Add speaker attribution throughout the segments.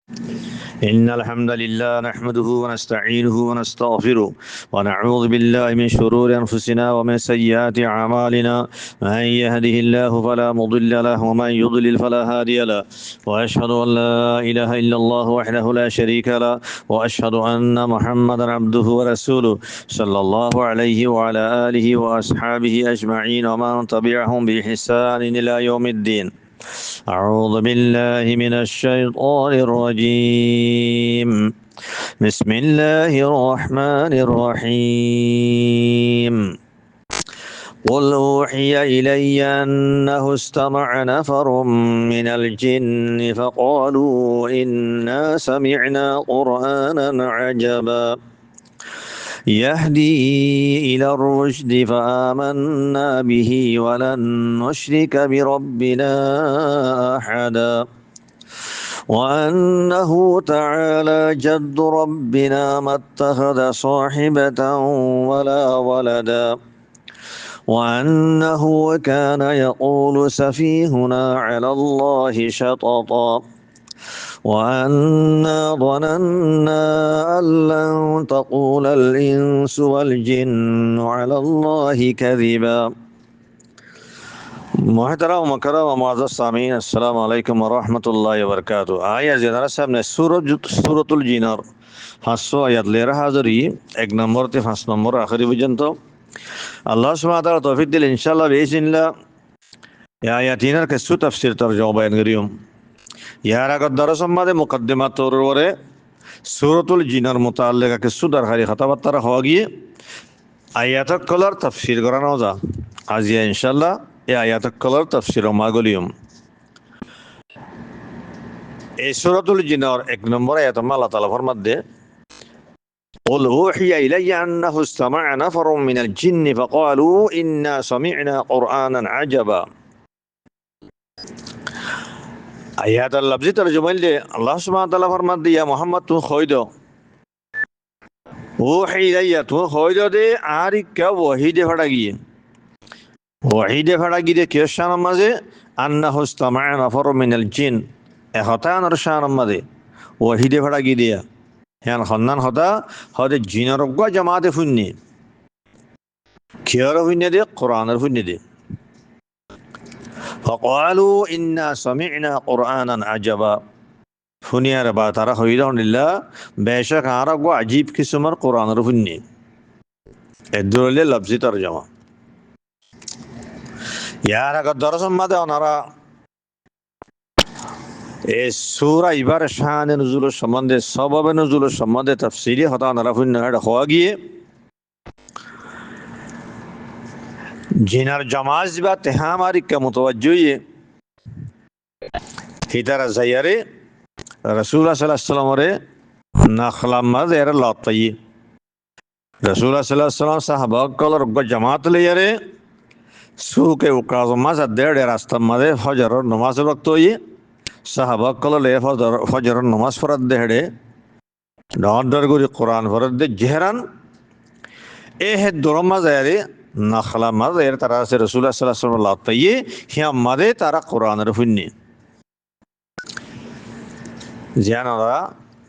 Speaker 1: إن الحمد لله نحمده ونستعينه ونستغفره ونعوذ بالله من شرور أنفسنا ومن سيئات أعمالنا. من يهده الله فلا مضل له ومن يضلل فلا هادي له. وأشهد أن لا إله إلا الله وحده لا شريك له، وأشهد أن محمدا عبده ورسوله صلى الله عليه وعلى آله وأصحابه أجمعين ومن تبعهم بإحسان إلى يوم الدين. أعوذ بالله من الشيطان الرجيم. بسم الله الرحمن الرحيم. قل أوحي إلي أنه استمع نفر من الجن فقالوا إنا سمعنا قرآنا عجبا يهدي إلى الرشد فآمنا به ولن نشرك بربنا أحدا وأنه تعالى جد ربنا ما اتخذ صاحبة ولا ولدا وأنه كان يقول سفيهنا على الله شططا وأنا ظننا أن لن تقول الإنس والجن على الله كذبا. محترم ومكرم معزز سامعین السلام علیکم ورحمۃ اللہ وبرکاتہ. آیا زیادہ صاحب نے سورۃ الجنر 500 আয়াত লেরা হাজারি 1 নম্বর থেকে 5 নম্বর আখরি পর্যন্ত আল্লাহ সুবহানাহু ওয়া তাআলা তৌফিক দিলে ইনশাআল্লাহ বিইজনিল্লাহ এই আয়াতিনের কিছু তাফসীর তরজমা বয়ান করিম। ইয়ার আগত দরস মধ্যে মুকদ্দিমাত তরওরে সূরাতুল জিনার মুতাআল্লিকা কিছু দরকারি কথাবার্তা হওয়া গিয়ে আয়াত কলার তাফসীর করানো যা আজিয়া ইনশাআল্লাহ এই আয়াত কলার তাফসীর মাগলিয়ম। এই সূরাতুল জিনার 1 নম্বর আয়াত আল্লাহ তাআলা ফরমাতে قل أوحي إلي أنه استمع نفر من الجن فقالوا إنا سمعنا قرآنا عجبا. আয়াত লফজি তরজমা দিলে আল্লাহ সুবহানাহু ওয়া তাআলা ফরমাতে ইয়া মুহাম্মদ তুমি কইদ ওহী ইলাইয়া তুমি কইদ দে আরিকা ওহীদে ফড়া গিয়ে ওহীদে ফড়া গিয়ে কিয়শান মাঝে আন্নাহু ইসতামা নাফারু মিনাল জিন এহতান রশান মাঝে ওহীদে ফড়া গিয়ে দিয়া হ্যান খন্নান হতা হদে জিনের গো জামাতে ফুন্নি কিয়র ফুন্নি দে কোরআনের ফুন্নি দে فقالوا إنا سمعنا قرآنا عجبا ফুনিয়ার বা তারা হইরাউনিল্লাহ বেশক আর গো আজীব কিসমর কোরআনের ফুন্নি এদুরলে লফজি তরজমা। ইয়ার আগত দরসম মাদে ওনারা এই সূরা ইবার শান নুজুলের সম্বন্ধে সবাবে নুজুলের সম্বন্ধে তাফসীরি হতা ওনারা ফুন্নি হওয়া গিয়ে জিনার জামাজ বা তেহামারি কে মুতওয়াজ্জিয়ে হিতারা জায়ারে রাসূলুল্লাহ সাল্লাল্লাহু আলাইহি ওয়াসাল্লামরে নাখলাম মাযের লাতাই রাসূলুল্লাহ সাল্লাল্লাহু আলাইহি ওয়াসাল্লাম সাহাবা কলর গো জামাত লইয়ারে সুকে উকাজ মাঝ দেড়ে রাস্তা মাঝে ফজরের নামাজ ওয়াক্ত হই সাহাবা কলর লে ফজরের নামাজ পড়ার দেড়ে ডর করে কোরআন পড়ার দে জেহরান এ হে দরমা জায়ারে নাখলা মাযের তারা আছে রাসূলুল্লাহ সাল্লাল্লাহু আলাইহি ওয়াসাল্লাম লাতাই হিয়া মাদে তারা কোরআনের ফুন্নি জিয়ানরা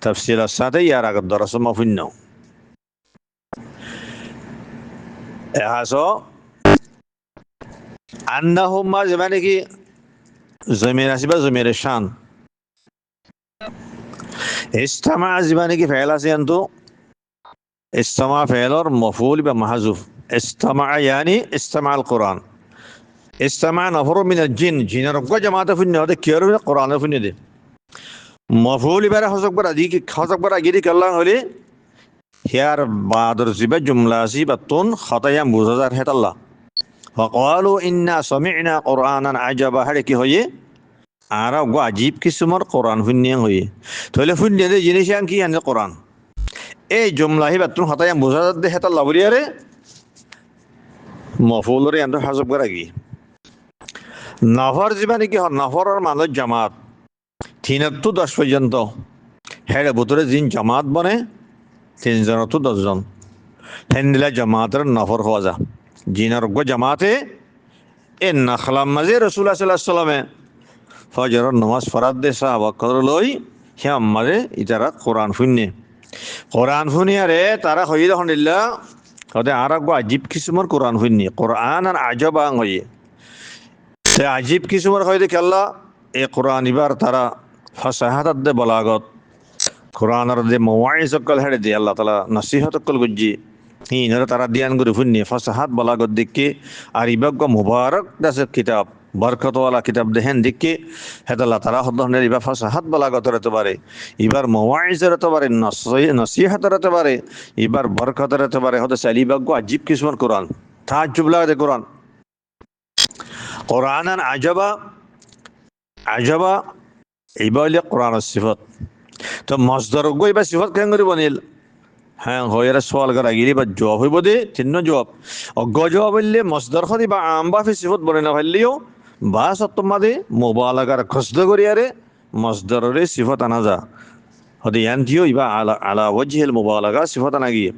Speaker 1: তাফসীরের সাথে ইয়ার আগত দরস মাফুন্ন এহাসো আন্নাহুম মা মানে কি জমির আসিবা জমির শান ইস্তামা মানে কি ফেল আছে আনতো ইস্তামা ফেলর মফউল বা মাহজুফ ইস্তামা ইয়ানি ইস্তামা আল কোরআন ইস্তামা নফরু মিনাল জিন জিনের গো জামাতে ফুন্নি হতে কিয়র কোরআনের ফুন্নি দে মফউল ইবারে হযকবার আগিরি কাল্লাহ হলে হিয়ার বাদর জিবা জুমলা সিবাতুন খাতায়াম বুজাজার হেতাল্লাহ فقالوا إنا سمعنا قرآنا عجبا هذا কি হয়ে আর গো আজীব কিসমর কোরআন ফুন্নি হয়ে তাহলে ফুন্নি দে জিনিস কি আনে কোরআন এই জুমলা হিবাতুন খাতায়াম বুজাজার দে হেতাল্লাহ বলিয়ারে মফউলরে আন্দ হযকবার আগি নফর জিবা কি নফরের মানে জামাত 3 to 10 পর্যন্ত হেড়ে ভিতরে জিন জামাত বনে 3 জন তো 10 জন হেন্দিলা জামাতের নফর হওয়া যা জিনার গো জামাতে এ নাখলাম মাঝে রাসূলুল্লাহ সাল্লাল্লাহু আলাইহি ওয়াসাল্লামে ফজরের নামাজ ফরজ দে সাহাবা কর লই হে আমারে ইতারা কোরআন শুনে কোরআন শুনিয়ারে তারা হই আলহামদুলিল্লাহ হতে আর আজীব কিসুমর কোরআন শুনি কোরআন আর আজবা হইয়ে সে আজীব কিসুমর হইতে কেল্লা এ কোরআন ইবার তারা ফাসাহাত দে বলাগত কোরআনের যে মওয়াইজকল হেড়ে দিয়ে আল্লাহ তালা নসিহতকল গুজ্জি হিনরে তারা দিয়ান গুরি ফুন্নি ফাসাহাত বলাগত দিকে আর ইবাগ্য মুবারক দাসে কিতাব বরকতওয়ালা কিতাব দেহেন দিকে হেতাল্লাহ তারা হদ্দনের ইবা ফাসাহাত বলাগত হতে পারে এবার মওয়াইজের হতে পারে নসিহতের হতে পারে এবার বরকতের হতে পারে হতে চাইলে ইবাগ্য আজীব কিসুমান কোরআন তাজ্জুব লাগে কোরআন কোরআন আজবা আজবা এইবা হইলে কোরআনের সিফত তো মসদর গই বা সিফত কেন করে বনিল হ্যাঁ হইয়ারে সওয়াল করা গিরি বা জবাব হইব দে তিন জবাব অজ্ঞ জবাব হইলে মসদর খদি বা আম্বা ফি সিফত বনে না হইলেও বা সত্যমাদে মুবালাগার খসদ করিয়ারে মসদরের সিফত আনা যা হদি ইয়ান্তিও ইবা আলা আলা ওয়াজহিল মুবালাগা সিফত আনা গিয়ে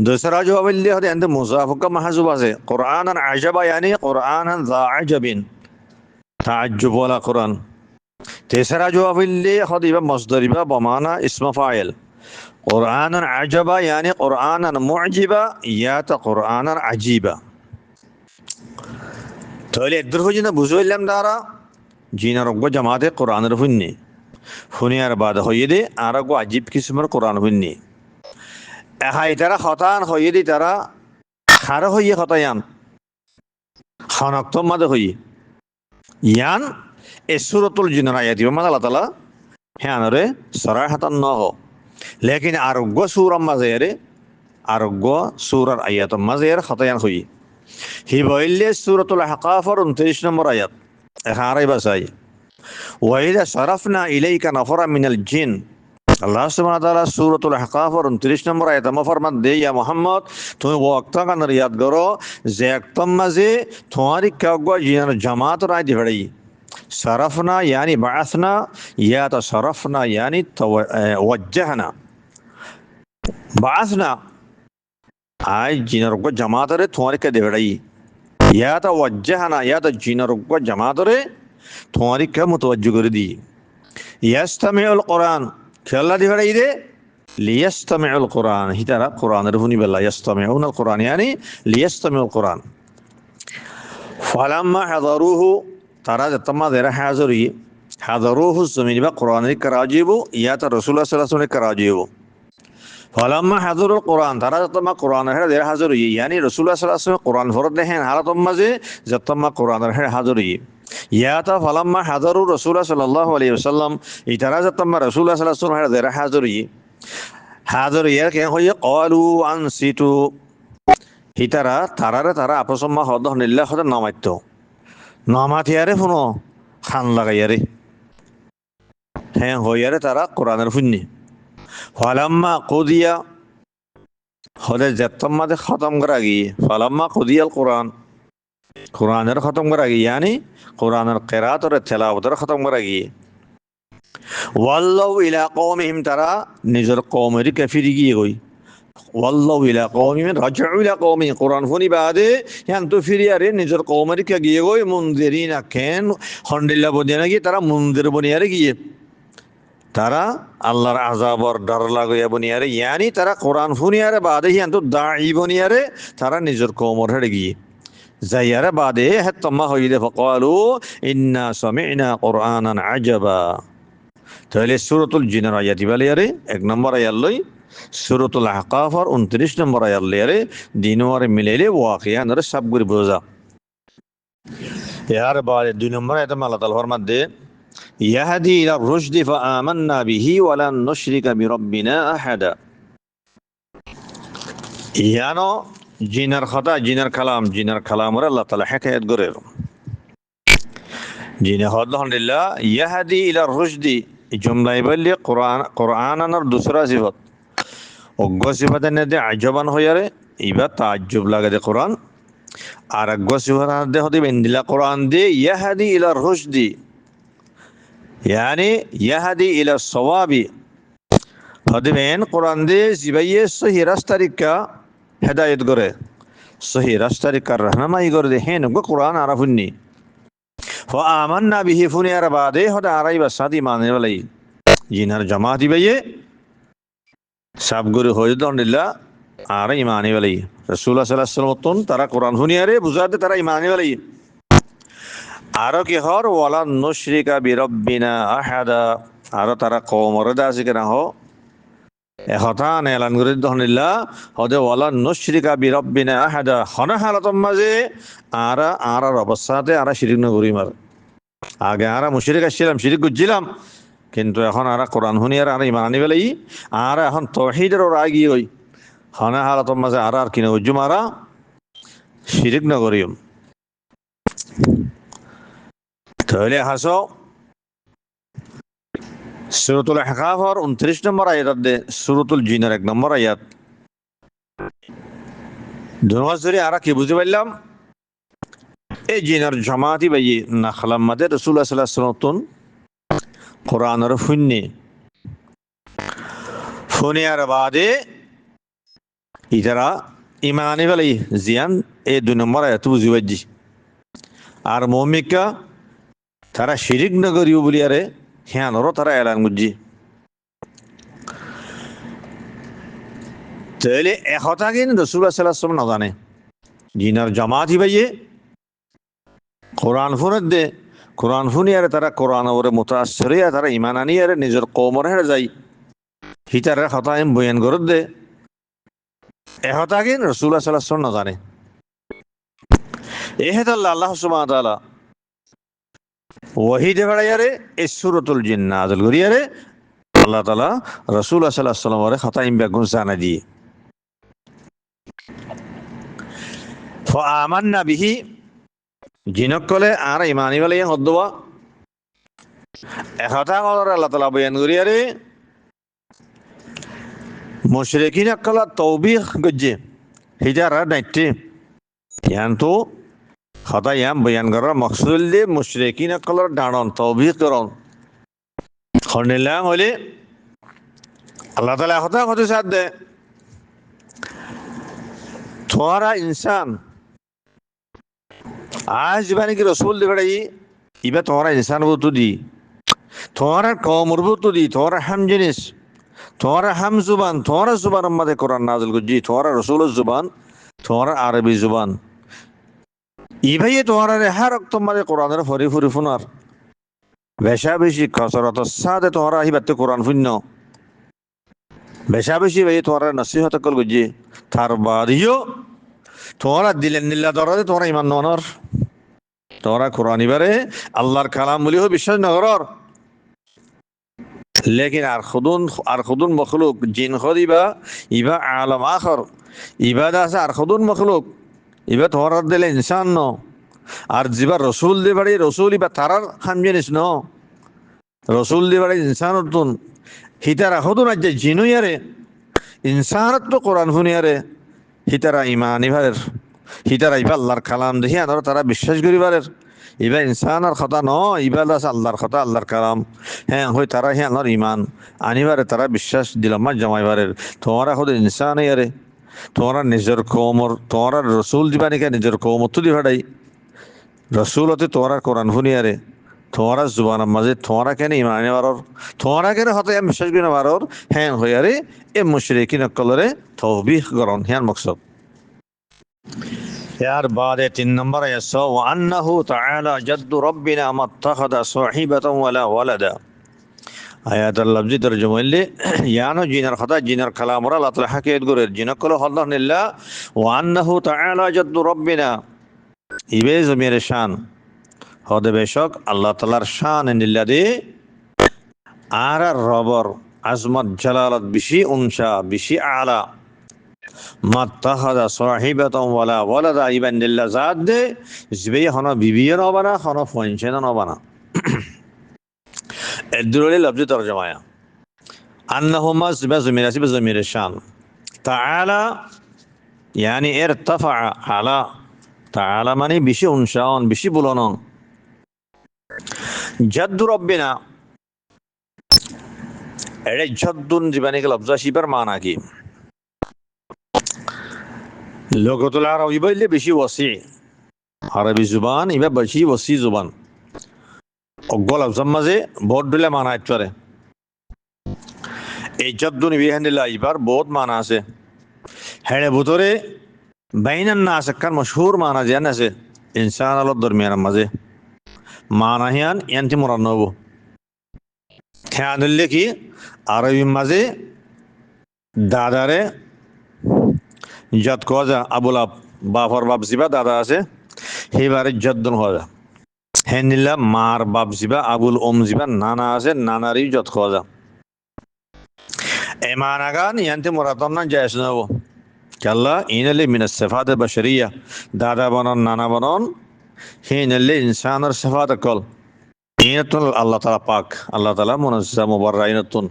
Speaker 1: दूसरा जवाब হইলে হদি আনতে মুজাফকা মাহজুব আছে কোরআনান আজাবা यानी কোরআনান যা আজাবিন তাজ্জুব ওয়ালা কোরআন तीसरा जवाब হইলে হদি ইবা মসদরিবা বমানা ইসম ফাইল قرآن عجبا يعني قرآنا معجبا يا قرآنا عجيبا তাহলে এদের হইনা বুঝাইলাম দ্বারা জিনা রব্ব জামাতে কোরআনের হুন্নি হুনিয়ার বাদ হইয়ে দে আর গো আজীব কিসমের কোরআন হুন্নি এহাই তারা হতান হইয়ে দি তারা খার হইয়ে হতায়ান খানক্ত মাদে হইয়ে ইয়ান এ সূরাতুল জিনের আয়াতি মানে আল্লাহ তাআলা হ্যানরে সরাহাতান নহ लेकिन आरोग्य सूरम मजेरे आरोग्य सूरर आयत मजेर खतयान हुई ही बइले सूरतुल अहकाफ और 29 नंबर आयत एखारे बसाई वइदा सरफना इलैका नफरा मिनल जिन अल्लाह सुब्हानहु व तआला सूरतुल अहकाफ और 29 नंबर आयत में फरमान दे या मोहम्मद तुम वो वक्त का याद करो जे वक्त मजे तुम्हारी क्या जिन जमात राय दिवड़ी सरफना यानी बासना या तो सरफना यानी वज्जहना बासना आज जिनर को जमात रे तुम्हारे के देवड़ाई या तो वज्जहना या तो जिनर को जमात रे तुम्हारी क्या मुतवज्जो कर दी यस्तमिउल कुरान खेला दिवड़ाई दे लियस्तमिउल कुरान ही तरह कुरान रहुनी बल्ला यस्तमिउल कुरान यानी लियस्तमिउल कुरान फलम्मा हज़रूहु तारा जतमा देरा हाज़री हाज़रूहु ज़मीन बा कुरान कराजीबो या तो रसूलुल्लाह सल्लल्लाहु अलैहि वसल्लम कराजीबो फलम्मा हज़रुल कुरान तारा जतमा कुरान है देरा हाज़री यानी रसूलुल्लाह सल्लल्लाहु अलैहि वसल्लम कुरान फरद हैं हालत मजे जतमा कुरान है हाज़री या तो फलम्मा हज़रु रसूलुल्लाह सल्लल्लाहु अलैहि वसल्लम इतारा जतमा रसूलुल्लाह सल्लल्लाहु अलैहि वसल्लम है देरा हाज़री हाज़री यार क्या होये क़ालू अनसितु हितारा तारा आपसम्मा हद निल्ला हद नामाइतो नामात यारे फुनो खान लगा यारे हैं हो यारे तारा कुरान फुन्नी फलम्मा कुदिया हदे जत्तम्मा दे खत्म करा गई फलम्मा कुदियल कुरान कुरान खत्म करा गई यानी कुरान क़िराअत और तिलावत खत्म करा गई वल्लौ इला कौमिहिम तारा निजर कौमेरी काफिरी की गई वल्लौ इला कौमिहिम रजउ इला कौमिहिम कुरान फुनी बादे यान तो फिर यारे निजर कौमेरी क्या गिए गई मुंदिरीना केन हंडिल्ला बनिया की तारा मुंदिर बनिया रे गिए तारा अल्लाहर अजाब और डर लागया बनिया रे यानी तारा कुरान फुनिया रे बादे यान तो दाई बनिया रे तारा निजर कौमर हेड़ गिए जायारे बादे है तम्मा होइदे फकालू इन्ना समिअना कुरानन अजबा তাহলে সূরাতুল জিনের আয়াত ইবালিয়ারে এক নম্বর আয়াত লই সূরাতুল আহকাফ আর 29 নম্বর আয়াত লইয়ারে দিনওয়ারে মিলাইলে ওয়াকিয়া নরে সবগুলি বোঝা ইয়ার বাদে দুই নম্বর আয়াত আল্লাহ তাআলা ফরমান দে ইয়াহদি ইলা রুশদি ফাআমান্না বিহি ওয়া লান নুশরিকা বিরাব্বিনা আহাদা ইয়ানো জিনার কথা জিনার কালাম ওরে আল্লাহ তাআলা হিকায়াত করে জিনে হদ আলহামদুলিল্লাহ ইয়াহদি ইলা রুশদি जुमला बल्ले कुरान और दूसरा सिफत अग्गो सिफत ने दे अजबान हो यारे इबा ताज्जुब लगे दे कुरान और अग्गो सिफत दे होती बिंदिला कुरान दे यहदी इला रुश्दी यानी यहदी इला सवाबी होती बेन कुरान दे जिबाइये सही रास्ता का हिदायत करे सही रास्ता का रहनुमाई करे दे हैं उनको कुरान आरफुन्नी फ़आमन्ना बिही फुनी अरबादे होता आराई बसादी मानने वाली জিনার জামাতি বাইয়ে সাবগুরি হয়ে দন্ডিল্লা আর ইমানি বালাই রাসূলুল্লাহ সাল্লাল্লাহু আলাইহি ওয়াসাল্লাম তারা কোরআন শুনিয়ারে বুঝাতে তারা ইমানি বালাই আরো কি হর ওয়ালা নুশরিকা বিরাব্বিনা আহাদা আরো তারা কওমরদা আছে কেন হ এহতান এলান করে দহনিল্লা হদে ওয়ালা নুশরিকা বিরাব্বিনা আহাদা হনা হালাতম মাঝে আর অবস্থাতে আর শিরিক নগরী মার আগে আর মুশরিক আসছিলাম শিরিক গুজছিলাম কিন্তু এখন আর কোরআন শুনিয়ার আর ইমান আনি বেলাই আর এখন তৌহিদের ওর আগি হই হনা হালাতম মাঝে আর কিনে উজ্জু মারা শিরিক নগরীম তাহলে হাসো সূরাতুল আহকাফের 29 নম্বর আয়াত দে সূরাতুল জিনের 1 নম্বর আয়াত দুনওয়াজরি আর কি বুঝতে পারলাম এই জিনের জামাতি ভাই নাখলাম মাদে রাসূলুল্লাহ সাল্লাল্লাহু আলাইহি ওয়াসাল্লাম কোরআনের ফুনিয়ার বাদে ইতারা ইমানি বালাই জিয়ান এই 2 নম্বর আয়াত বুঝি বাজি আর মুমিকা তারা শিরিক নগরীও বলিয়ারে হ্যানরও তারা এলান গুজি তাহলে একথা কিন্তু রাসূলুল্লাহ সাল্লাল্লাহু আলাইহি ওয়াসাল্লাম নাজানে জিনার জামাতি ভাইয়ে কোরআন ফুনের দে কোরআন ফুনিয়ারে তারা কোরআন ওরে মুতাআসসিরিয়া তারা ঈমান আনিয়ারে নিজের কওমর হেরে যায় হিতারে কথা এম বয়ান করে দে একথা কিন্তু রাসূলুল্লাহ সাল্লাল্লাহু আলাইহি ওয়াসাল্লাম নাজানে এহেত আল্লাহ সুবহানাহু ওয়া তাআলা ওয়াহি দেবাড়ায়ারে এই সূরাতুল জিন নাযিল করিয়ারে আল্লাহ তাআলা রাসূলুল্লাহ সাল্লাল্লাহু আলাইহি ওয়াসাল্লাম ওরে খতাইম বেগুন জানা দিয়ে ফাআমান্না বিহি জিনকলে আর ইমানি বালাই হদ্দবা একথা কলর আল্লাহ তাআলা বয়ান করিয়ারে মুশরিকিন কলা তৌবিখ গজ্জে হিজারা নাইতে ইয়ান্তু খতায়াম বয়ান করার মকসুদ দে মুশরিকিন কলর ডানন তৌবিখ করন খনিলাম হলে আল্লাহ তাআলা কথা কথা সাথ দে তোরা ইনসান আজ বানি কি রসুল দেবড়াই ইবা তোরা ইনসান বতু দি তোরা কওমর বতু দি তোরা হাম জিনিস তোরা হাম জুবান তোরা জুবান মধ্যে কোরআন নাযিল করজি তোরা রসুলের জুবান তোরা আরবি জুবান ইবাই তোরা হার রক্ত মধ্যে কোরআনের ফরি ফরি ফুনার বেশা বেশি কসরত সাদে তোরা হিবাতে কোরআন ফুন্ন বেশা বেশি ভাই তোরা নসিহত কল করজি তার বাদিও তোরা দিলেন নিল্লা দরদে তোরা ইমান ননর তোরা কোরআন ইবারে আল্লাহর কালাম বলি বিশ্বাস নগরর লেকিন আর খুদুন মখলুক জিন খদিবা ইবা আলম আখর ইবাদা আছে আর খুদুন মখলুক ইবা তোরা দিলে ইনসান ন আর জিবা রসুল দিবাড়ি রসুল ইবা তারার খাম জিনিস ন রসুল দিবাড়ি ইনসানতুন হিতারা খুদুন আজ জিনুয়ারে ইনসানত তো কোরআন ফুনিয়ারে হিতারা ইমান ইভারের হিতারা ইবা আল্লাহর কালাম দেখি আনার তারা বিশ্বাস করিবারের ইবা ইনসানের কথা ন ইবা আল্লাহর কথা আল্লাহর কালাম হ্যাঁ হই তারা হে আনার ইমান আনিবারে তারা বিশ্বাস দিলাম জমাইবারের তোমরা খুদ ইনসান ইয়ারে তোমরা নিজের কওমর তোমরা রসুল দিবানিকে নিজের কওমত তো দিবাড়াই রসুলতে তোমরা কোরআন ফুনিয়ারে তোমরা জুবানের মাঝে তোমরা কেন ইমান আনিবারর তোমরা কেন হতে বিশ্বাস করি নাবারর হ্যাঁ হইয়ারে এ মুশরিকিন কলরে তৌবিখ করন হ্যাঁ মকসদ यार बाद 3 नंबर ऐसा वअन्नहु तआला जद्दु रब्बिना मत्तखदा साहिबatan वला वलदा आयत लफ्ज़ी तर्जुमा ले यानो जिनर खता जिनर कलाम रा अल्लाह ताला हकीकत गोरे जिन कल अल्लाह निल्ला वअन्नहु तआला जद्दु रब्बिना इबे जमीर शान हदे बेशक अल्लाह तालार शान निल्ला दे आरा रबर আজমত জালালত বেশি উনসা বেশি আলা মাত্তাহাদা সাহিবাতান ওয়ালা ওয়ালাদা ইবান্দিল্লাহ জাত দে জিবে হনো বিবিয়ে নবানা হনো ফনছে নবানা এদুরলি লফজ তরজমায়া আন্নাহুমা জিবাজমিরাসি বিজমির শান তাআলা يعني ارتفع على تعالى মানে বেশি উনসান বেশি বুলনন জাদ্দু রব্বিনা এর জাদ্দুন জীবনে লফজ শিবার মানা কি লগাতুল আরবি বললে বেশি ওয়াসি আরবি জুবান ইবা বেশি ওয়াসি জুবান অগল লফজ মাঝে বহুত দিলে মানা ইতরে এই জদ্দুন বিহানিল্লাহ এবার বহুত মানা আছে হেড়ে ভিতরে বাইনান নাস একখান মশহুর মানা যেন আছে ইনসান আলোর দরমিয়ান মাঝে মানা হিয়ান ইয়ান্তি মরান নব খেয়ানুল্লে কি আরবি মাঝে দাদারে যত কজা আবুল আব বাফর বাপ জিবা দাদা আছে সেইবারে যদ্দুন কজা হেনিল্লা মার বাপ জিবা আবুল ওম জিবা নানা আছে নানারই যত কজা এ মানাগান ইয়ান্তি মরাতন না যায় নব كلا إن اللي من الصفات البشرية دادا بنون نانا بنون حين اللي إنسان الصفات الكل إنتون الله تعالى باك الله تعالى منزه مبرئينتون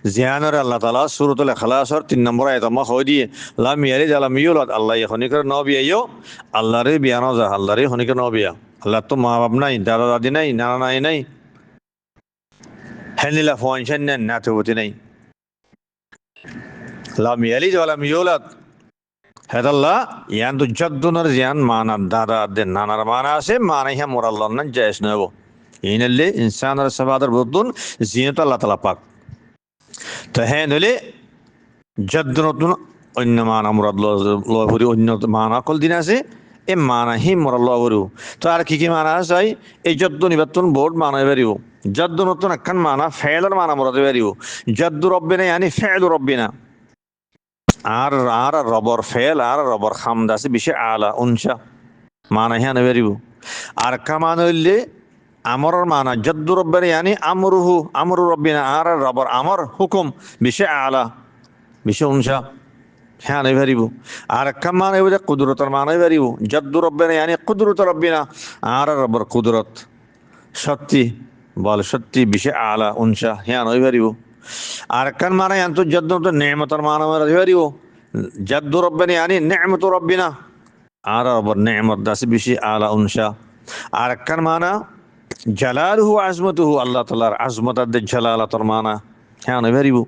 Speaker 1: زيانر الله تعالى سورة الإخلاص اور 3 نمبر آیت ما خودی لم يلد ولم يولد الله يخوني کر نبی ایو الله ری بیانو جا الله ری خوني کر نبی الله تو ماں باپ نہیں دادا دادی نہیں نانا نانی نہیں هنلا فوانشن ناتوتی نہیں لم يلد ولم يولد হেদাল্লাহ ইয়ান তো জদ্দুনার জিয়ান মানা দাদা দে নানার মানা আছে মানা ইহা মোরাল্লাহ না জায়েজ নেব ইনাল্লে ইনসানের সাবাদার বুদ্দুন জিয়াত আল্লাহ তাআলা পাক তো হ্যাঁ নলে জদ্দুনতুন অন্য মানা মুরাল্লাহ লহরি অন্য মানা কল দিন আছে এ মানা হি মোরাল্লাহ বরু তো আর কি মানা আছে এই জদ্দুন ইবাতুন বোর্ড মানা বেরিও জদ্দুনতুন একখান মানা ফেলের মানা মুরাদ বেরিও জদ্দু রব্বিনা ইয়ানি ফেলু রব্বিনা আর আর রবর ফেল আর রবর খামদ আছে বেশি আলা উনসা মানা হ্যাঁ বেরিব আর কামান হইলে আমরের মানা জদ্দু রব্বের ইয়ানি আমরুহু আমরু রব্বিনা আর রবর আমর হুকুম বেশি আলা বেশি উনসা হ্যাঁ বেরিব আর কামান হইলে কুদরতের মানা বেরিব জদ্দু রব্বের ইয়ানি কুদরত রব্বিনা আর রবর কুদরত সত্যি বল সত্যি বেশি আলা উনসা হ্যাঁ বেরিব আর কান মানা ইয়ান্ত জদ্দু তো নেমতের মানা বেরিব জদ্দু রব্বানি ইয়ানি নেমতু রব্বিনা আর রবর নেমত দাসি বেশি আলা উনসা আর কান মানা জালালুহু আজমতুহু আল্লাহ তাআলার আজমত আদ জালালাতর মানা হ্যাঁ বেরিব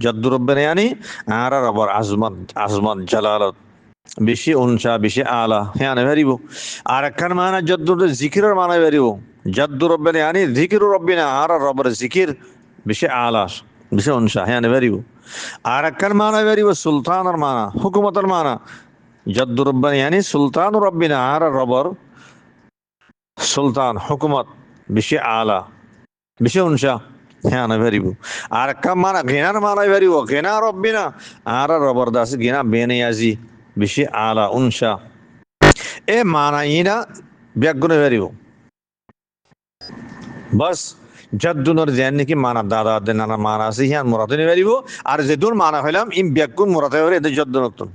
Speaker 1: জদ্দু রব্বানি ইয়ানি আর রবর আজমত আজমত জালালত বেশি উনসা বেশি আলা হ্যাঁ বেরিব আর কান মানা জদ্দু জিকিরের মানা বেরিব জদ্দু রব্বানি ইয়ানি জিকিরু রব্বিনা আর রবর জিকির বেশি আলা বেশি উনসা হ্যাঁ বেরিব আর একখান মানা বেরিব সুলতানের মানা হুকুমতের মানা জদ্দু রব্বানি ইয়ানি সুলতান রব্বিনা আর রবর সুলতান হুকুমত বেশি আলা বেশি উনসা হ্যাঁ বেরিব আর একখান মানা গেনার মানা বেরিব গেনা রব্বিনা আর রবর দাস গেনা বেনিয়াজি বেশি আলা উনসা এ মানা ইনা ব্যাগুনে বেরিব বাস জদ্দুনর জেন নাকি মানা দাদা দে নানা মানা আছে হিয়ান মুরাদে বেরিব আর যেদুন মানা হইলাম ইম ব্যাগুন মুরাদে বেরে এদের জদ্দুনতুন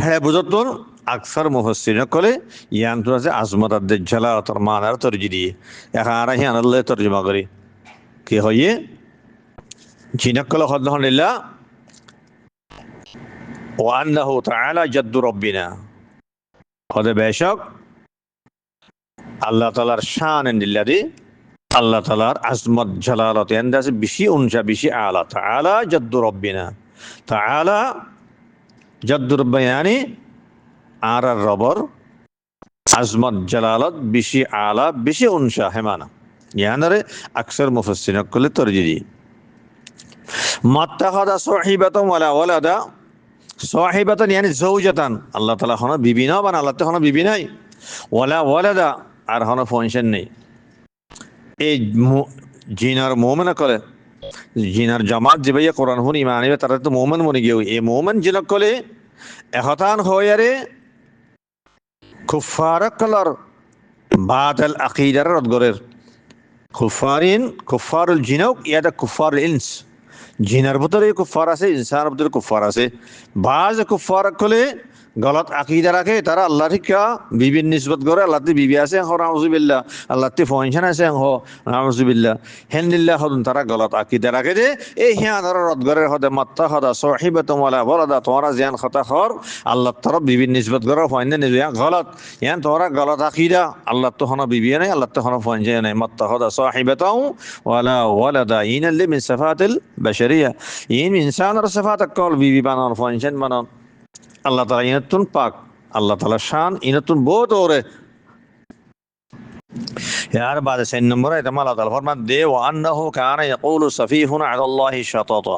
Speaker 1: হ্যাঁ বুঝতুন আকসার মুফাসসিরিন কলে ইয়ান তো আছে আজমত আদ জালালাতর মানার তরজি দিয়ে এখন আর হিয়ান আল্লাহ তরজমা করি কি হইয়ে জিনাকল আলহামদুলিল্লাহ ওয়া আন্নাহু তাআলা জাদ্দু রাব্বিনা কদ বেশক আল্লাহ তাআলার শান দিল্লাদি আল্লাহ তাআলার আজমত জালালত এন্দাজ বেশি উনসা বেশি আলা তাআলা জাদ্দু রাব্বিনা তাআলা জাদ্দু রাব্বিনা yani আর রবর আজমত জালালত বেশি আলা বেশি উনসা হেমানা ইয়ানারে আকসার মুফাসসিরিন কলে তরজিদি মাত্তাখাদা সাহিবাতান ওয়ালা ওয়ালাদা সাহিবাতান yani যাওজাতান আল্লাহ তাআলা হন বিবি না বান আল্লাহ তাআলা বিবি নাই ওয়ালা ওয়ালাদা আর হন ফাংশন নেই এই জিনার মোমেন করে জিনার জামাত যে ভাইয়া কোরআন হুন ইমান আনিবে তারা তো মোমেন মনে গিয়ে এই মোমেন জিনক কলে এহতান হয়ারে কুফার কলর বাতিল আকীদার রদগরের কুফারিন কুফারুল জিনক ইয়াদা কুফারুল ইনস জিনার ভিতরে কুফার আছে ইনসানের ভিতরে কুফার আছে বাজ কুফার কলে গলত আকিদা রাখে তারা আল্লাহ ঠিকা বিবির নিসবত করে আল্লাহতে বিবি আছে হ নাউজুবিল্লাহ আল্লাহতে ফাংশন আছে হ নাউজুবিল্লাহ হেনদিল্লাহ হদুন তারা গলত আকিদা রাখে যে এই হিয়া ধর রদগরের হদে মাত্তা হদা সাহিবাতুম ওয়ালা ওয়ালাদা তোমরা জিয়ান খতা খর আল্লাহ তরফ বিবির নিসবত করে ফাইন নে জিয়া গলত ইয়ান তোমরা গলত আকিদা আল্লাহ তো হন বিবি নাই আল্লাহ তো হন ফাংশন নাই মাত্তা হদা সাহিবাতুম ওয়ালা ওয়ালাদা ইনাল্লি মিন সিফাতিল বাশারিয়া ইন ইনসানের সিফাত কল বিবি বানান ফাংশন বানান আল্লাহ তাআলা ইনাতুন পাক আল্লাহ তাআলা শান ইনাতুন বহুত ওরে यार बाद से नंबर है तमाम अल्लाह ताला फरमान दे व अन्नहु काना यक़ूलु सफीहुन अला अल्लाह शताता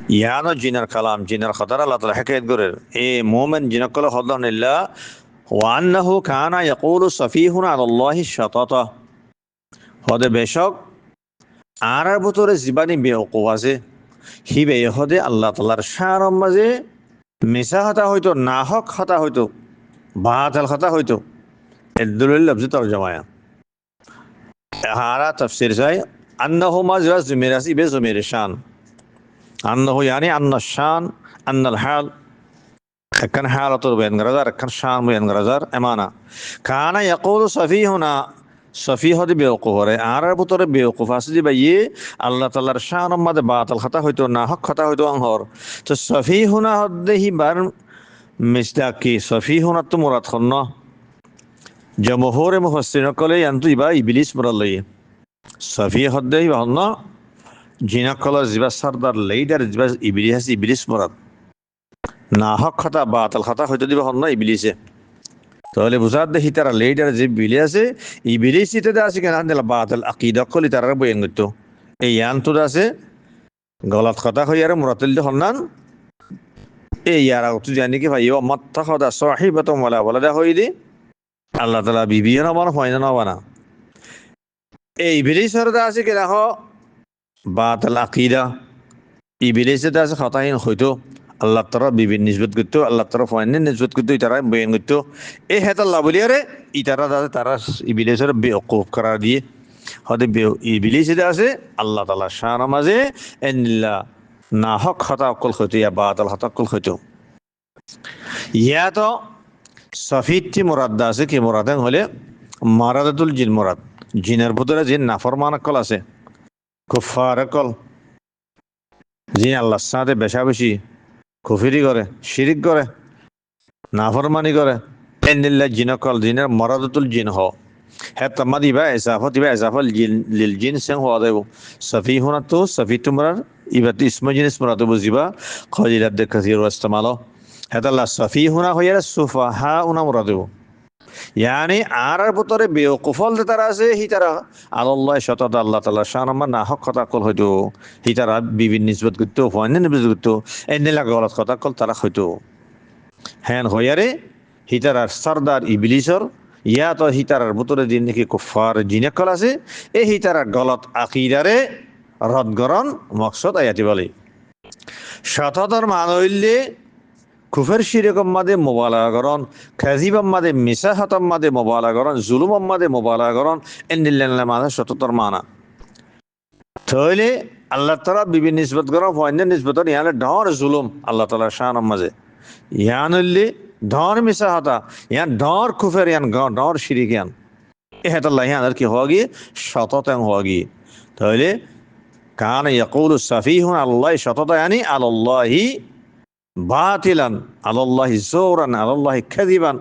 Speaker 1: ইয়ানো জিনার কালাম জিনার খতর আল্লাহ তাআলা হেকায়েত করে এ মুমিন জিনাকল হদনিল্লাহ ওয়া আন্নাহু কানা ইয়াকুলু সাফিহুনা আলাল্লাহি শাতাতা হদে বেশক আর ভিতরে জীবানী বেওকুফ আছে হি বে হদে আল্লাহ তাআলার শানের মাঝে মিছা হতা হয়তো না হক হতা হয়তো বাতিল হতা হয়তো এদুলিল লফজ তরজমায়া হারা তাফসীর চাই আন্নাহু মাজরা জুমিরাসি বে জুমির শান আন্নাহু ইয়ানি আন্না শান আন্নাল হাল كان حالته بين غرزار كان شان بين غرزار امانه كان يقول سفيهنا سفيه دي বেওকুফরে আর ভিতরে বেওকুফ আছে যে ভাই আল্লাহ তাআলার শান মধ্যে বাতিল কথা হইতো না হক কথা হইতো আনহর তো সফিহুনা হদ্দেহি বার মিসদাকি সফিহুনা তো মুরাদ হন জমহুর মুফাসসিরিন কলে আনতু ইবা ইবলিস মুরাল্লাই সফি হদ্দেহি হন জিনা কলা জিবা সরদার লিডার জিবা ইবলিস মুরাদ না হক কথা বাতিল কথা হইতো দিবা হন ইবলিসে তাহলে বুঝার দেখি তারা লিডার যে বিলি আছে ইবলিস ইতে আছে কেন দিলা বাতিল আকীদা কলি তারা বয়ান করতো এই আনতো আছে গলত কথা হই আর মুরাতিল হন্নান এই ইয়ারা তো জানি কি ভাই ও মাত্তাখাদা সাহিবাতুম ওয়ালা ওয়ালাদা হইদি আল্লাহ তাআলা বিবি না বানা হয় না বানা এই ইবলিসের দা আছে কি রাখো বাতিল আকীদা ইবলিসের দা আছে খাতাহীন হইতো আল্লাহ তাআলা বিবি নিসবত করতো আল্লাহ তাআলা ফাইনে নিসবত করতো তারা বয়ান করতো এই হেতাল্লাহ বলিয়ারে ইতারা দাদা তারা ইবলিসের বেওকুফ করার দিয়ে হদে ইবলিস যে আছে আল্লাহ তাআলা শান মাঝে ইন্নাল্লাহ না হক হতা অকল হইতো ইয়া বাতিল হতা অকল হইতো ইয়া তো সফিতি মুরাদ আছে কি মুরাদ হলে মারাদাতুল জিন মুরাদ জিনের ভিতরে জিন নাফরমান কল আছে কুফার কল জিন আল্লাহর সাথে বেশাবেশি কুফরি করে শিরিক করে নাফরমানি করে ইন্নাল্লাহ জিনকল জিনের মারাদাতুল জিন হ হ্যাঁ তামাদি বা এসাফত লিল জিন সেং হওয়া দেব সফি হোনা তো সফি তোমরার ইবাত ইসমা জিনিস মুরাদ বুঝিবা খলিলাদ কাসীর ওয়াস্তামালো হ্যাঁ আল্লাহ সফি হোনা হইয়া সুফাহা উনা মুরাদ ইয়ানি আর ভিতরে বেওকুফল তারা আছে হি তারা আল্লাহ শতত আল্লাহ তাআলা শান না হক কথা কল হইতো হি তারা বিভিন্ন নিসবত করতো ফাইনে নিসবত করতো এন্নেলা গলত কথা কল তারা হইতো হ্যাঁ হইয়ারে হি তারা সরদার ইবলিসর ইয়া তো হি তারার ভিতরে দিন নাকি কুফার জিনাকল আছে এই হি তারা গলত আকীদারে রদগরণ মকসদ আয়াতি বলে শততর মান হইলে কুফর শিরকম মাদে মুবালাগরণ কাযিবাম মাদে মিসাহাতাম মাদে মুবালাগরণ জুলুমাম মাদে মুবালাগরণ ইন্নাল্লাহ মাদে শততর মানা তাহলে আল্লাহ তাআলা বিভিন্ন নিসবত করা ফাইন নিসবত ইয়ানে ডর জুলুম আল্লাহ তাআলা শান মাঝে ইয়ানলি ডর মিসাহাতা ইয়ান ডর কুফর ইয়ান ডর শিরিক ইয়ান এহাতাল্লাহ ইয়ান কি হওয়াগি শততং হওয়াগি তাহলে কান ইয়াকুলু সাফিহুন আল্লাহ শততা ইয়ানি আলাল্লাহি বাতিলান আলাল্লাহি জোরান আলাল্লাহি কাযিবান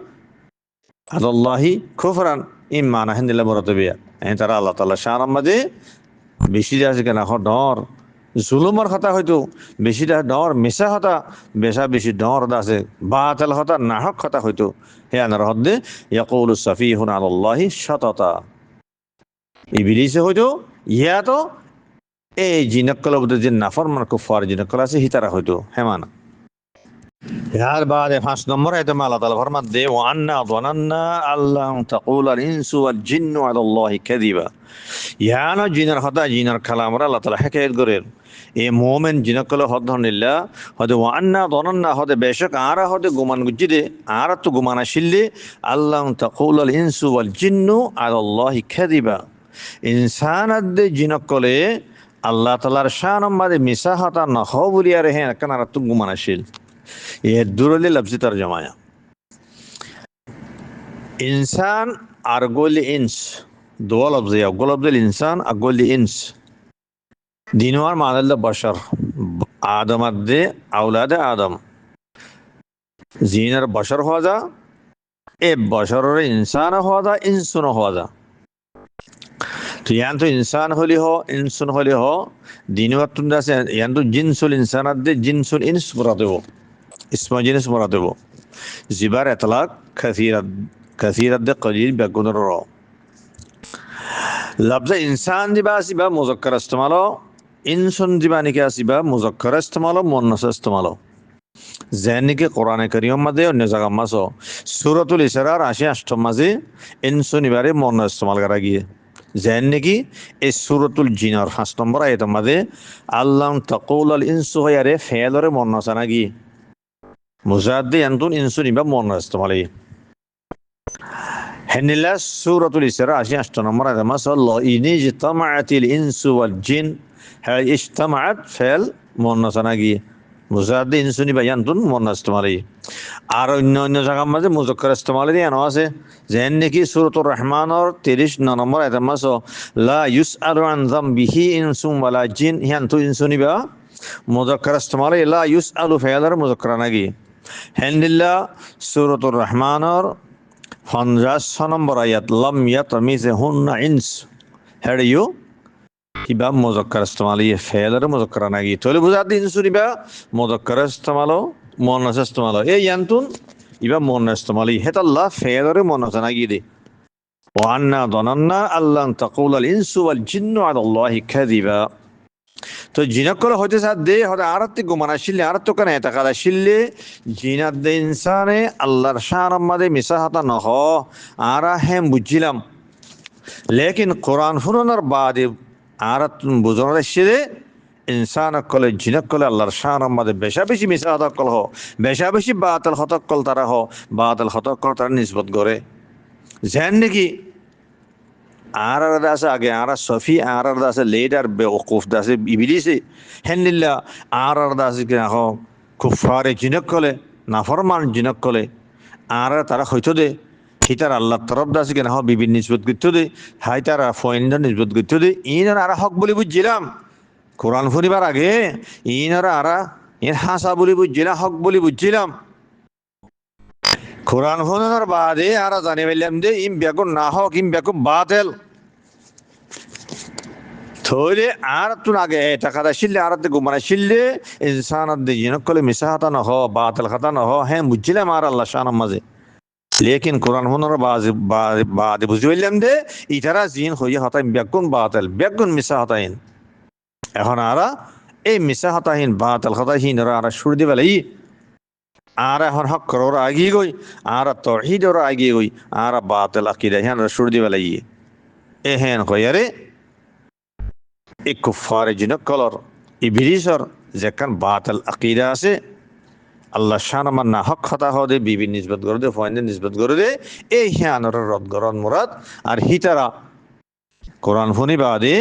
Speaker 1: আলাল্লাহি কুফরান ইমানা হিন্দিলা মুরাতবিয়া এই তারা আল্লাহ তাআলা শান মাঝে বেশি আছে কেন ডর জুলুমর কথা হয়তো বেশি ডর মিশা হতা বেশি ডর আছে বাতিল হতা নাহক কথা হয়তো হে আনার হদ্দে ইয়াকুলু সাফিহুন আলাল্লাহি শাতাতা ইবলিসে হয়তো ইয়া তো এই জিনাকল যে নাফরমান কুফার জিনাকল আছে হিতারা হয়তো হেমানা यार बाद 5 নম্বর আয়াতে আল্লাহ তাআলা ফরমান দে ওয়া আন্না যানান্না আল্লাহ তাকুলাল ইনসু ওয়াল জিন্নু আলাল্লাহি কাযিবা ইয়ানা জিনার হতা জিনার কালাম আল্লাহ তাআলা হিকায়াত করেন এ মুমিন জিনাকল হদনিল্লাহ হদে ওয়া আন্না যানান্না হদে বেশক আরা হদে গুমান গুজিদে আরা তো গুমান আসিলে আল্লাহ তাকুলাল ইনসু ওয়াল জিন্নু আলাল্লাহি কাযিবা ইনসানাদে জিনাকলে আল্লাহ তাআলার শান মাদে মিসাহাতা না হবুলিয়া রেহে কানারা তো গুমান আসিল ये दुरले लफ्ज़ तर्जमाया इंसान अरगोल इंस दो लफ्ज़ है अगोल लफ्ज़ इंसान अगोल इंस दिनवार मानल बशर आदम अदे औलाद आदम जीनर बशर हो जा ए बशर इंसान हो जा इंसान हो जा तो यान तो इंसान होली हो इंसान होली हो दिनवार तुंदा से यान तो जिन्सुल इंसान अदे जिन्सुल इंस मुराद हो اسم جنس مرادبه زبار اطلاق كثير الد قليل بيكون الرو لفظ انسان دي باسي با مذكر استعماله ইনসুন জীবানিকে আসিবা মুজাক্কার ইস্তেমাল মুন্নাস ইস্তেমাল যেনিকে কোরআনে কারীম মাঝে অন্য জায়গা মাছ সূরাতুল ইসরার 88 মাঝে ইনসুন ইবারে মুন্নাস ইস্তেমাল করা গিয়ে যেন নাকি এই সূরাতুল জিনার 5 নম্বর আয়াতের মাঝে আল্লাহ তাকুলাল ইনসু ইয়ারে ফেলরে মুন্নাস না গিয়ে মুজাদ্দি আনতুন ইনসুন ইবা মুন্নাস ইস্তেমাল হেনিলা সূরাতুল ইসরা 88 নম্বর আয়াতে মাছ আল্লাহ ইনি জিতামাআতিল ইনসু ওয়াল জিন হ্যাঁ ইজতামাআত ফেল মুন্নাস না গিয়ে মুজাদ্দি ইনসুনি বায়ান্তুন মুন্নাস ইস্তেমালি আর অন্য অন্য জায়গার মাঝে মুজাক্কার ইস্তেমালি দিয়ে আছে যেন নাকি সূরাতুর রহমানের 30 নম্বর আয়াতের মাঝে লা ইউসআলু আন যামবিহি ইনসুম ওয়ালা জিন হিয়ান্তু ইনসুনি বা মুজাক্কার ইস্তেমালি লা ইউসআলু ফেলার মুজাক্কার নাকি হেনদিল্লা সূরাতুর রহমানের 50 নম্বর আয়াত লাম ইয়াতমিজহুন্না ইনস হেডিও কিবা মুজাক্কার ইস্তেমালি ফেলার মুজাক্কার নাকি তাহলে বুঝাতে ইনসুনি বা মুজাক্কার ইস্তেমালো মুন্নাস ইস্তেমালো এই ইয়ান্তুন ইবা মুন্নাস ইস্তেমালি হেতাল্লাহ ফেলার মুন্নাস নাকি দে ওয়ান্না দনান্না আল্লাহ তাকুলাল ইনসু ওয়াল জিন্নু আলাল্লাহি কাযিবা তো জিনাকল হইতে সাথে হতে আরতে গুমানা শিল্লে আরত কানে এতাকাদা শিল্লে জিনাত দে ইনসানে আল্লাহর শান মাদে মিসাহাতা নহ আরা হেম বুঝিলাম লেকিন কোরআন ফুরানোর বাদে আরাত বুঝানোর শিলে ইনসান কলে জিনাক কলে আল্লাহর শান মাদে বেশা বেশি মিসাহাতা কল হ বেশা বেশি বাতিল হতক কল তারা হ বাতিল হতক কল তারা নিসবত করে যেন নাকি আর আছে আগে আর সফি আর আছে লেডার বেওকুফ দাসে ইবলিসে হেনলিল্লা আর আছে কি আহ কুফারে জিনক কলে নাফরমান জিনক কলে আর তারা হইতো দে হিতার আল্লাহ তরফ দাসে কি না বিভিন্ন নিসবত করতে দে হাই তারা ফয়েন্ডার নিসবত করতে দে ইনার আর হক বলে বুঝছিলাম কোরআন ফুরিবার আগে ইনার আর ইন হাসা বলে বুঝছিলাম হক বলে বুঝছিলাম কোরআন ফুরানোর বাদে আর জানি পাইলাম যে ইম বেকুন না হক ইম বেকুন বাতেল থইলে আর তুন আগে টাকাটা শিললে আর গুমানা শিললে ইনসানাত দে জিনক কলে মিসাহাতা নহ বাতিল খাতা নহ হ্যাঁ বুঝছিলাম আর আল্লাহ শানাম মাঝে লেকিন কোরআন ফুরানোর বাদে বুঝি পাইলাম যে ইতারা জিন হইয়া হতাই বেকুন বাতিল বেকুন মিসাহাতাইন এখন আর এই মিসাহাতাহীন বাতিল খাতাহীন আর সুর দিবে লাই আর এখন হক করার আগিয়ে গই আর তৌহিদের আগিয়ে গই আর বাতিল আকীদা হ্যাঁ সুর দিবে লাই এ হেন কয়ারে এই কুফারে জিনক কলর ইবলিসর যেখান বাতিল আকীদা আছে আল্লাহ শান আমার না হক কথা হদে বিবি নিসবত করে দে ফয়েন্ডে নিসবত করে দে এই হ্যানর রদ গরন মুরাদ আর হিতারা কোরআন ফুনি বাদে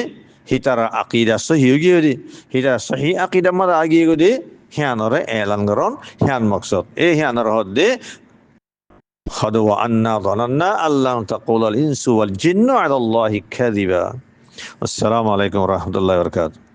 Speaker 1: হিতারা আকীদা সহি গিয়ে দে হিতারা সহি আকীদা মাদা আগিয়ে গো দে হ্যানরে এলান গরন হ্যান মকসদ এই হ্যানর হদে خذ وأنا ظننا أن لن تقول الإنس والجن على الله كذبا والسلام عليكم ورحمة الله وبركاته